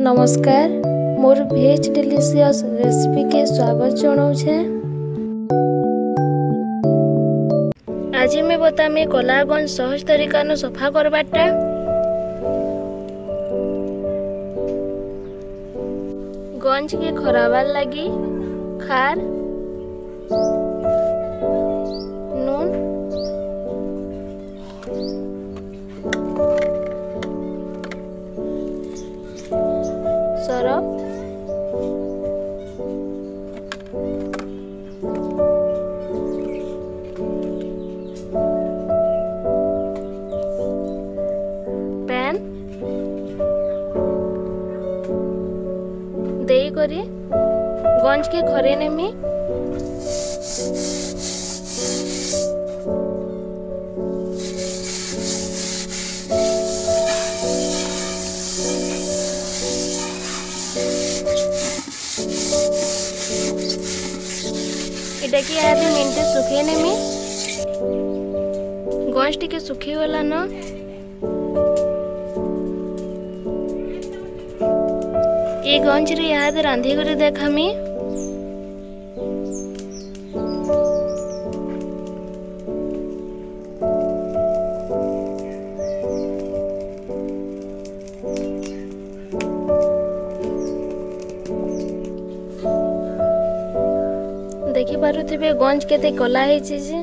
नमस्कार मोर भेज delicious recipe के स्वागत जनाऊे। आज मैं बतामी कलागंज सहज तरीका न सफा करवाटा। गंज के खराबार लगी खार नून सरफ पैन देई करी गंज के खरे नेमी इटा कि यहाँ मिनटे सुखे नेमी गंज टी सुखी गला न ये गंज रे यहाँ रांधी कर देखामी। देखि पारुथिबे गंज केते कला हेछि जे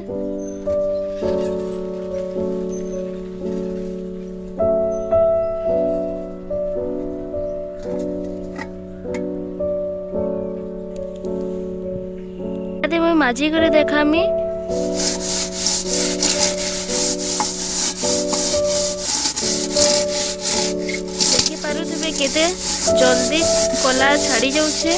आदे मैं माजी करे देखामी। देखि पारुथिबे केते जल्दी कला छाड़ी जाउछे।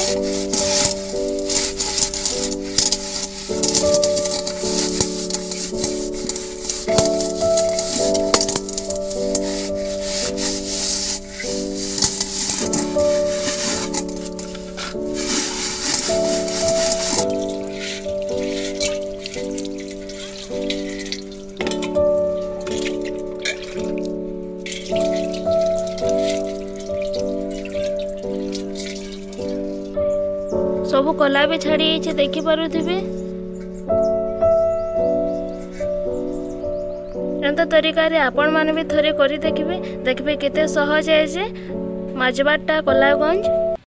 सबू कला भी छाड़ी देखि पारुथिबे। एंता तरीका रे आपण माने भी थरे करी देखिबे केते सहज है जे माजबाटा कलागंज।